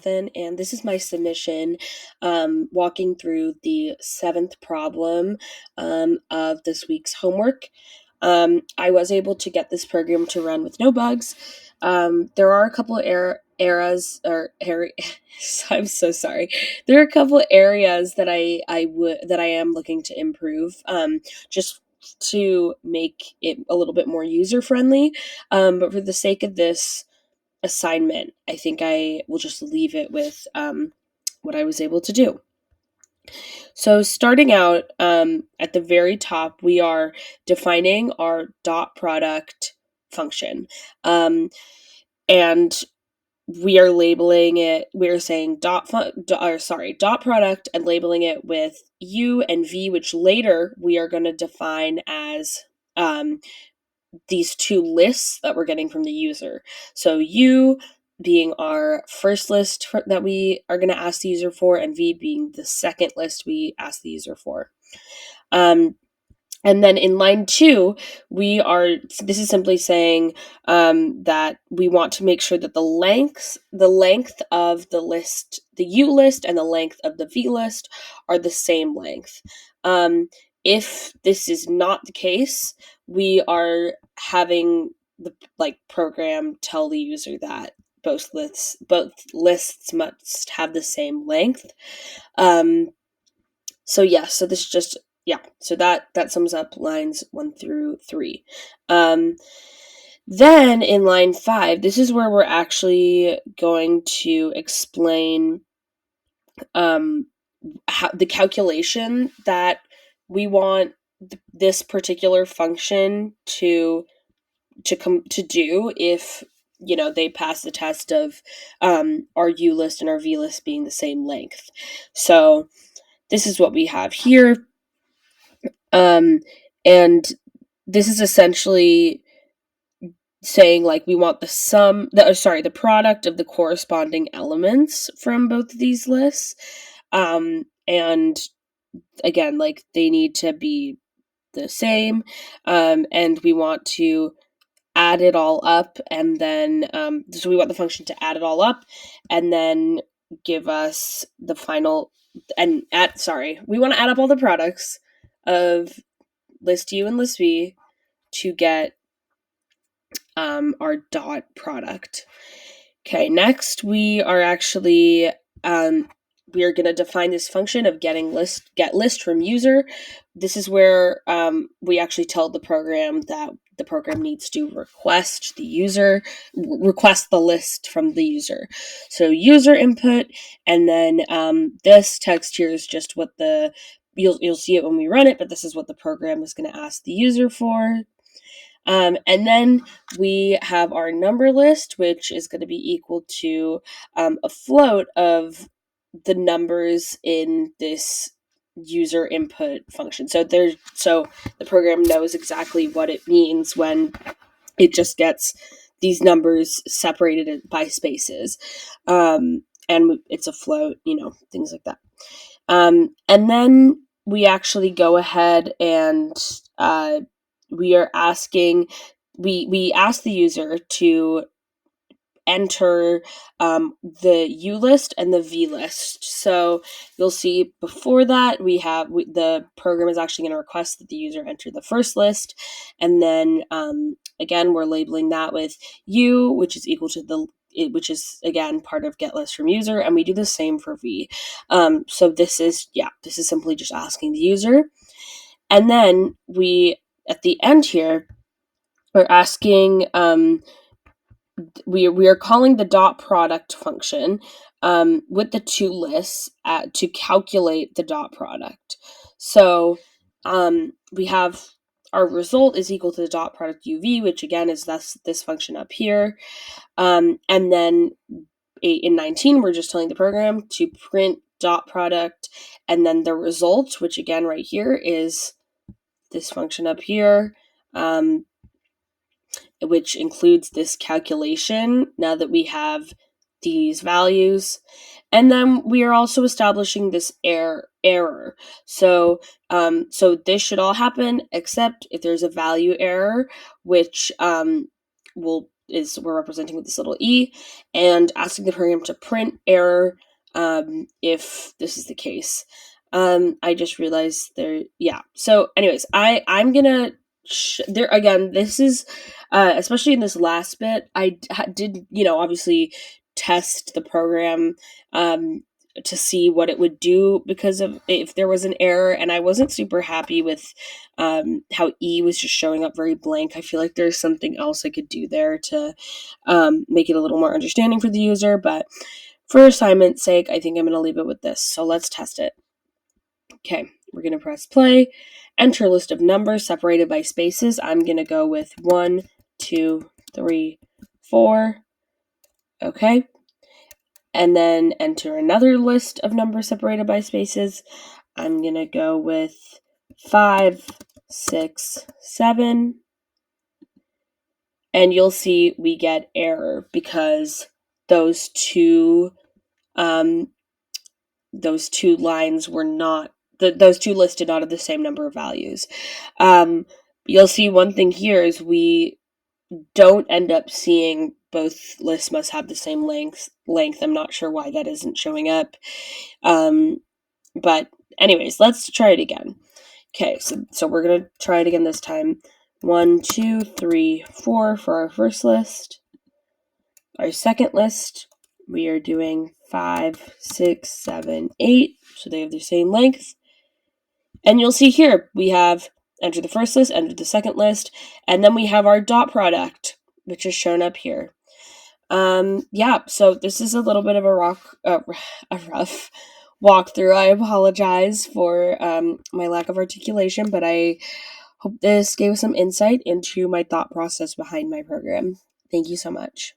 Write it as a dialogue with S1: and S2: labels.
S1: Mathan, and this is my submission walking through the 7th problem of this week's homework. I was able to get this program to run with no bugs. There are a couple of I'm so sorry. There are a couple of areas that I am looking to improve, just to make it a little bit more user friendly. But for the sake of this assignment, I think I will just leave it with what I was able to do. So starting out at the very top, we are defining our dot product function. And we are labeling it, we're saying dot product and labeling it with U and V, which later we are going to define as these two lists that we're getting from the user. So U being our first list that we are going to ask the user for, and V being the second list we ask the user for. And then in line 2, this is simply saying that we want to make sure that the length of the list, the U list, and the length of the V list are the same length. If this is not the case, we are having the program tell the user that both lists must have the same length. So this is just so that sums up lines 1 through 3. Then in line 5, this is where we're actually going to explain how the calculation that we want this particular function to do if they pass the test of our U list and our V list being the same length. So this is what we have here. And this is essentially saying we want the product of the corresponding elements from both of these lists. And again, they need to be the same. And we want to add it all up, and then so we want the function to add it all up and then give us the final we want to add up all the products of list U and list V to get our dot product. Okay, next we are actually we are going to define this function of get list from user. This is where we actually tell the program that the program needs to request the list from the user. So user input, and then this text here is just what you'll see it when we run it, but this is what the program is going to ask the user for. And then we have our number list, which is going to be equal to a float of the numbers in this user input function. So the program knows exactly what it means when it just gets these numbers separated by spaces. And it's a float, things like that. And then we actually go ahead and we ask the user to enter the U list and the V list. So you'll see before that the program is actually going to request that the user enter the first list, and then again we're labeling that with U, which is equal to which is again part of get list from user, and we do the same for V. So this is simply just asking the user, and then we at the end here we're asking we are calling the dot product function with the two lists to calculate the dot product. So we have our result is equal to the dot product UV, which again is this function up here. And then in 19, we're just telling the program to print dot product, and then the result, which again right here is this function up here, which includes this calculation now that we have these values. And then we are also establishing this error. So this should all happen except if there's a value error, which will we're representing with this little e, and asking the program to print error if this is the case. I just realized there, yeah. So anyways, I'm gonna, there again, this is, especially in this last bit, I did, obviously test the program, to see what it would do because of if there was an error, and I wasn't super happy with how E was just showing up very blank. I feel like there's something else I could do there to make it a little more understanding for the user, but for assignment's sake, I think I'm going to leave it with this. So let's test it. Okay, we're going to press play, enter list of numbers separated by spaces. I'm going to go with 1, 2, 3, 4. Okay. And then enter another list of numbers separated by spaces. I'm going to go with 5, 6, 7. And you'll see we get error because those two lines were not, those two lists did not have the same number of values. You'll see one thing here is we don't end up seeing both lists must have the same length. I'm not sure why that isn't showing up. But anyways, let's try it again. Okay, so we're going to try it again this time. 1, 2, 3, 4 for our first list. Our second list, we are doing 5, 6, 7, 8. So they have the same length. And you'll see here, we have enter the first list, enter the second list, and then we have our dot product, which is shown up here. Yeah, so this is a little bit of a rough walkthrough. I apologize for my lack of articulation, but I hope this gave some insight into my thought process behind my program. Thank you so much.